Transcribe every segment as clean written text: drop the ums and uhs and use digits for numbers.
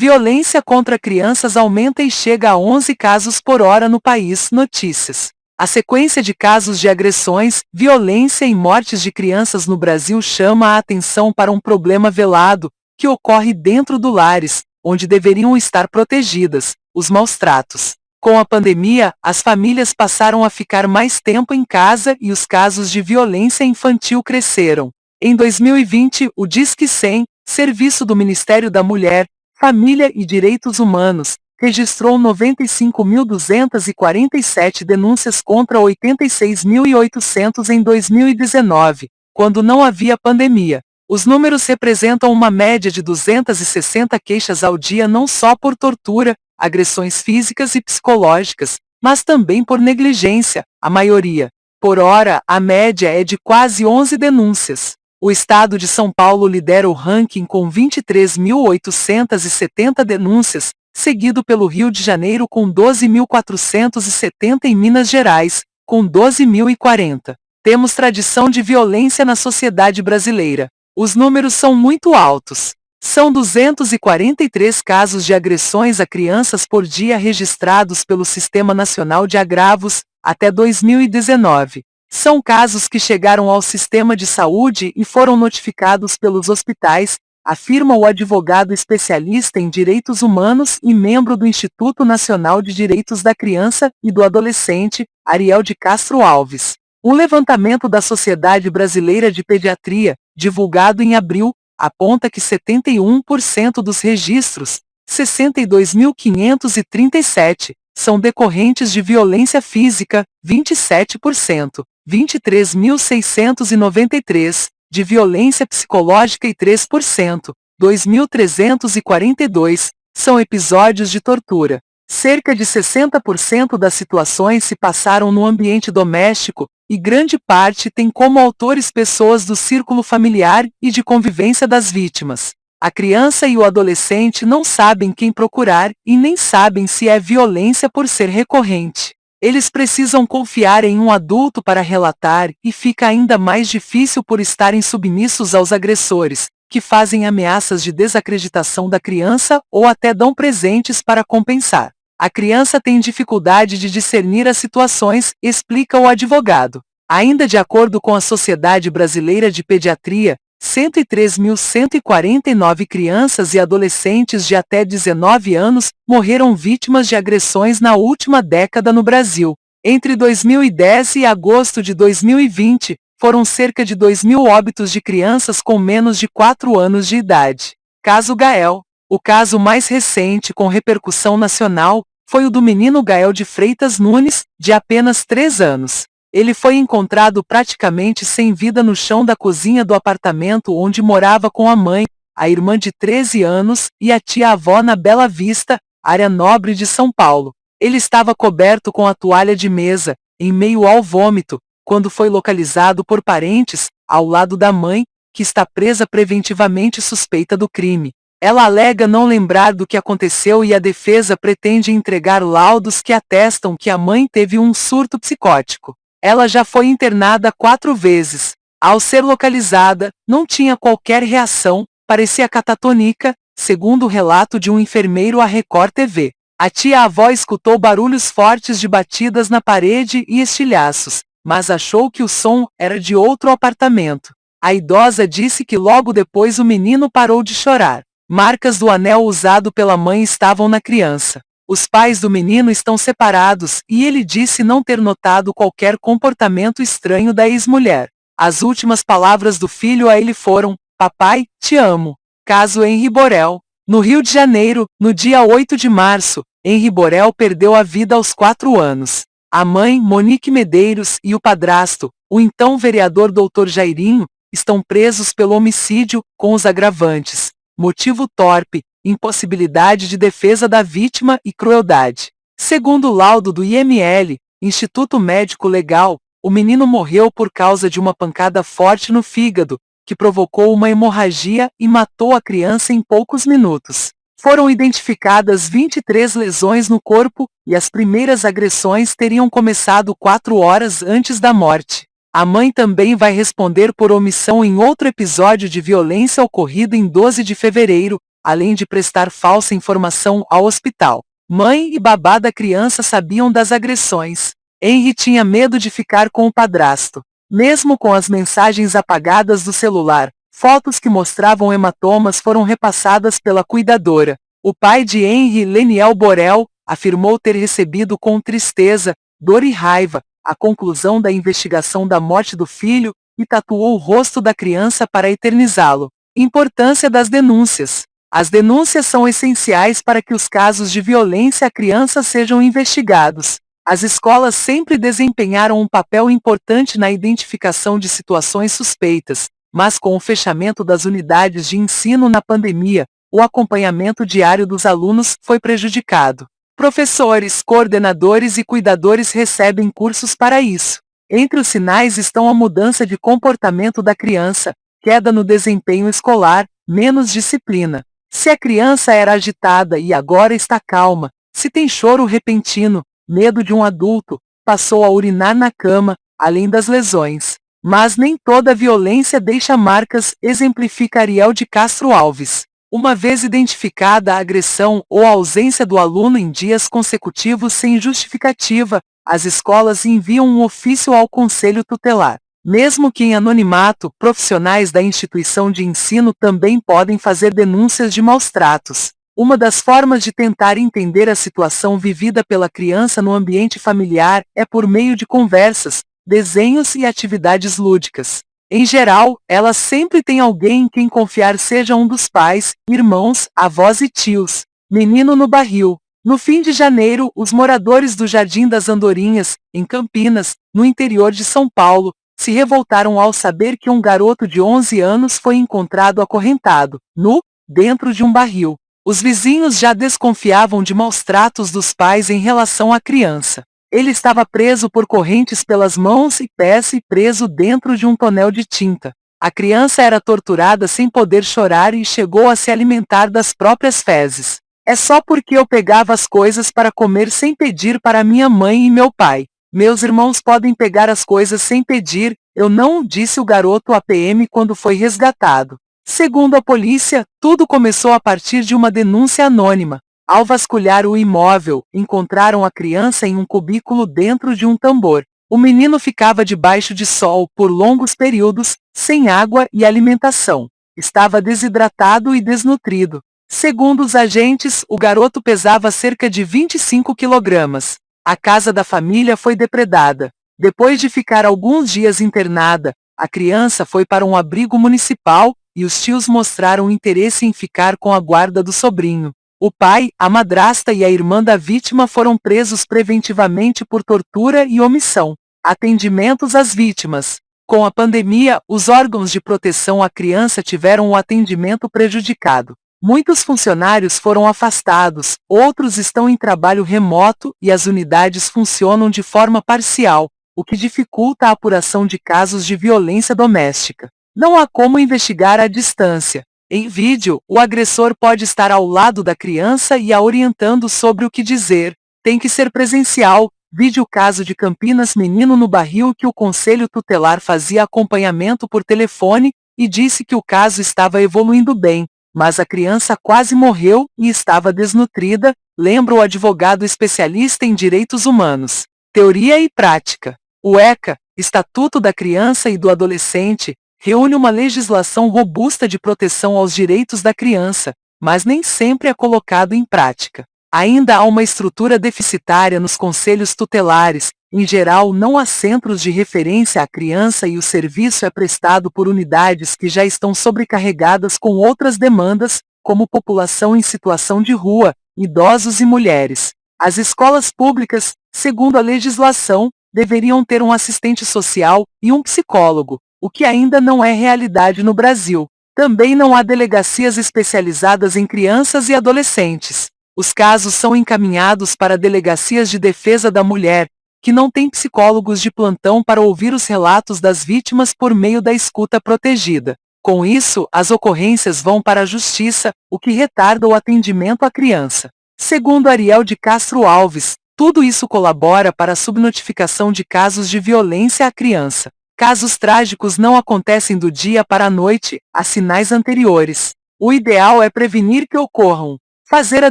Violência contra crianças aumenta e chega a 11 casos por hora no país. Notícias. A sequência de casos de agressões, violência e mortes de crianças no Brasil chama a atenção para um problema velado, que ocorre dentro do lares, onde deveriam estar protegidas, os maus-tratos. Com a pandemia, as famílias passaram a ficar mais tempo em casa e os casos de violência infantil cresceram. Em 2020, o Disque 100, serviço do Ministério da Mulher, Família e Direitos Humanos, registrou 95.247 denúncias contra 86.800 em 2019, quando não havia pandemia. Os números representam uma média de 260 queixas ao dia não só por tortura, agressões físicas e psicológicas, mas também por negligência, a maioria. Por hora, a média é de quase 11 denúncias. O estado de São Paulo lidera o ranking com 23.870 denúncias, seguido pelo Rio de Janeiro com 12.470 e Minas Gerais, com 12.040. Temos tradição de violência na sociedade brasileira. Os números são muito altos. São 243 casos de agressões a crianças por dia registrados pelo Sistema Nacional de Agravos, até 2019. São casos que chegaram ao sistema de saúde e foram notificados pelos hospitais, afirma o advogado especialista em direitos humanos e membro do Instituto Nacional de Direitos da Criança e do Adolescente, Ariel de Castro Alves. Um levantamento da Sociedade Brasileira de Pediatria, divulgado em abril, aponta que 71% dos registros, 62.537, são decorrentes de violência física, 27%, 23.693, de violência psicológica e 3%, 2.342, são episódios de tortura. Cerca de 60% das situações se passaram no ambiente doméstico, e grande parte tem como autores pessoas do círculo familiar e de convivência das vítimas. A criança e o adolescente não sabem quem procurar e nem sabem se é violência por ser recorrente. Eles precisam confiar em um adulto para relatar e fica ainda mais difícil por estarem submissos aos agressores, que fazem ameaças de desacreditação da criança ou até dão presentes para compensar. A criança tem dificuldade de discernir as situações, explica o advogado. Ainda de acordo com a Sociedade Brasileira de Pediatria, 103.149 crianças e adolescentes de até 19 anos morreram vítimas de agressões na última década no Brasil. Entre 2010 e agosto de 2020, foram cerca de 2.000 óbitos de crianças com menos de 4 anos de idade. Caso Gael. O caso mais recente com repercussão nacional foi o do menino Gael de Freitas Nunes, de apenas 3 anos. Ele foi encontrado praticamente sem vida no chão da cozinha do apartamento onde morava com a mãe, a irmã de 13 anos e a tia-avó na Bela Vista, área nobre de São Paulo. Ele estava coberto com a toalha de mesa, em meio ao vômito, quando foi localizado por parentes, ao lado da mãe, que está presa preventivamente suspeita do crime. Ela alega não lembrar do que aconteceu e a defesa pretende entregar laudos que atestam que a mãe teve um surto psicótico. Ela já foi internada 4 vezes. Ao ser localizada, não tinha qualquer reação, parecia catatônica, segundo o relato de um enfermeiro à Record TV. A tia-avó escutou barulhos fortes de batidas na parede e estilhaços, mas achou que o som era de outro apartamento. A idosa disse que logo depois o menino parou de chorar. Marcas do anel usado pela mãe estavam na criança. Os pais do menino estão separados e ele disse não ter notado qualquer comportamento estranho da ex-mulher. As últimas palavras do filho a ele foram: "Papai, te amo." Caso Henri Borel. No Rio de Janeiro, no dia 8 de março, Henri Borel perdeu a vida aos 4 anos. A mãe, Monique Medeiros, e o padrasto, o então vereador Dr. Jairinho, estão presos pelo homicídio, com os agravantes. Motivo torpe, impossibilidade de defesa da vítima e crueldade. Segundo o laudo do IML, Instituto Médico Legal, o menino morreu por causa de uma pancada forte no fígado, que provocou uma hemorragia e matou a criança em poucos minutos. Foram identificadas 23 lesões no corpo e as primeiras agressões teriam começado 4 horas antes da morte. A mãe também vai responder por omissão em outro episódio de violência ocorrido em 12 de fevereiro, além de prestar falsa informação ao hospital. Mãe e babá da criança sabiam das agressões. Henry tinha medo de ficar com o padrasto. Mesmo com as mensagens apagadas do celular, fotos que mostravam hematomas foram repassadas pela cuidadora. O pai de Henry, Leniel Borel, afirmou ter recebido com tristeza, dor e raiva a conclusão da investigação da morte do filho e tatuou o rosto da criança para eternizá-lo. Importância das denúncias. As denúncias são essenciais para que os casos de violência à criança sejam investigados. As escolas sempre desempenharam um papel importante na identificação de situações suspeitas, mas com o fechamento das unidades de ensino na pandemia, o acompanhamento diário dos alunos foi prejudicado. Professores, coordenadores e cuidadores recebem cursos para isso. Entre os sinais estão a mudança de comportamento da criança, queda no desempenho escolar, menos disciplina. Se a criança era agitada e agora está calma, se tem choro repentino, medo de um adulto, passou a urinar na cama, além das lesões. Mas nem toda violência deixa marcas, exemplifica Ariel de Castro Alves. Uma vez identificada a agressão ou a ausência do aluno em dias consecutivos sem justificativa, as escolas enviam um ofício ao Conselho Tutelar. Mesmo que em anonimato, profissionais da instituição de ensino também podem fazer denúncias de maus-tratos. Uma das formas de tentar entender a situação vivida pela criança no ambiente familiar é por meio de conversas, desenhos e atividades lúdicas. Em geral, ela sempre tem alguém em quem confiar, seja um dos pais, irmãos, avós e tios. Menino no barril. No fim de janeiro, os moradores do Jardim das Andorinhas, em Campinas, no interior de São Paulo, se revoltaram ao saber que um garoto de 11 anos foi encontrado acorrentado, nu, dentro de um barril. Os vizinhos já desconfiavam de maus-tratos dos pais em relação à criança. Ele estava preso por correntes pelas mãos e pés e preso dentro de um tonel de tinta. A criança era torturada sem poder chorar e chegou a se alimentar das próprias fezes. É só porque eu pegava as coisas para comer sem pedir para minha mãe e meu pai. Meus irmãos podem pegar as coisas sem pedir, eu não, disse o garoto à PM quando foi resgatado. Segundo a polícia, tudo começou a partir de uma denúncia anônima. Ao vasculhar o imóvel, encontraram a criança em um cubículo dentro de um tambor. O menino ficava debaixo de sol por longos períodos, sem água e alimentação. Estava desidratado e desnutrido. Segundo os agentes, o garoto pesava cerca de 25 quilogramas. A casa da família foi depredada. Depois de ficar alguns dias internada, a criança foi para um abrigo municipal e os tios mostraram interesse em ficar com a guarda do sobrinho. O pai, a madrasta e a irmã da vítima foram presos preventivamente por tortura e omissão. Atendimentos às vítimas. Com a pandemia, os órgãos de proteção à criança tiveram o atendimento prejudicado. Muitos funcionários foram afastados, outros estão em trabalho remoto e as unidades funcionam de forma parcial, o que dificulta a apuração de casos de violência doméstica. Não há como investigar à distância. Em vídeo, o agressor pode estar ao lado da criança e a orientando sobre o que dizer. Tem que ser presencial. Vídeo caso de Campinas, menino no barril que o Conselho Tutelar fazia acompanhamento por telefone e disse que o caso estava evoluindo bem, mas a criança quase morreu e estava desnutrida, lembra o advogado especialista em direitos humanos. Teoria e prática. O ECA, Estatuto da Criança e do Adolescente, reúne uma legislação robusta de proteção aos direitos da criança, mas nem sempre é colocado em prática. Ainda há uma estrutura deficitária nos conselhos tutelares, em geral não há centros de referência à criança e o serviço é prestado por unidades que já estão sobrecarregadas com outras demandas, como população em situação de rua, idosos e mulheres. As escolas públicas, segundo a legislação, deveriam ter um assistente social e um psicólogo, o que ainda não é realidade no Brasil. Também não há delegacias especializadas em crianças e adolescentes. Os casos são encaminhados para delegacias de defesa da mulher, que não têm psicólogos de plantão para ouvir os relatos das vítimas por meio da escuta protegida. Com isso, as ocorrências vão para a justiça, o que retarda o atendimento à criança. Segundo Ariel de Castro Alves, tudo isso colabora para a subnotificação de casos de violência à criança. Casos trágicos não acontecem do dia para a noite, há sinais anteriores. O ideal é prevenir que ocorram. Fazer a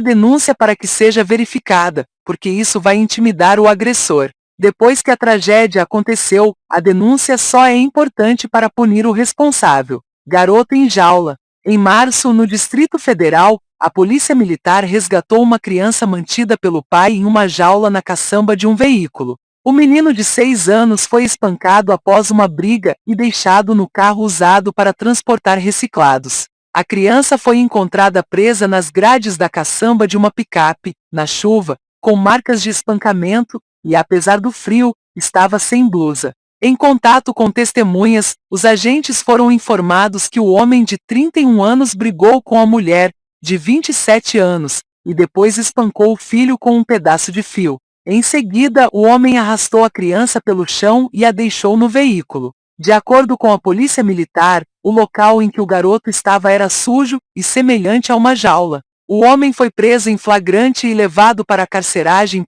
denúncia para que seja verificada, porque isso vai intimidar o agressor. Depois que a tragédia aconteceu, a denúncia só é importante para punir o responsável. Garoto em jaula. Em março, no Distrito Federal, a Polícia Militar resgatou uma criança mantida pelo pai em uma jaula na caçamba de um veículo. O menino de 6 anos foi espancado após uma briga e deixado no carro usado para transportar reciclados. A criança foi encontrada presa nas grades da caçamba de uma picape, na chuva, com marcas de espancamento, e apesar do frio, estava sem blusa. Em contato com testemunhas, os agentes foram informados que o homem de 31 anos brigou com a mulher, de 27 anos, e depois espancou o filho com um pedaço de fio. Em seguida, o homem arrastou a criança pelo chão e a deixou no veículo. De acordo com a polícia militar, o local em que o garoto estava era sujo e semelhante a uma jaula. O homem foi preso em flagrante e levado para a carceragem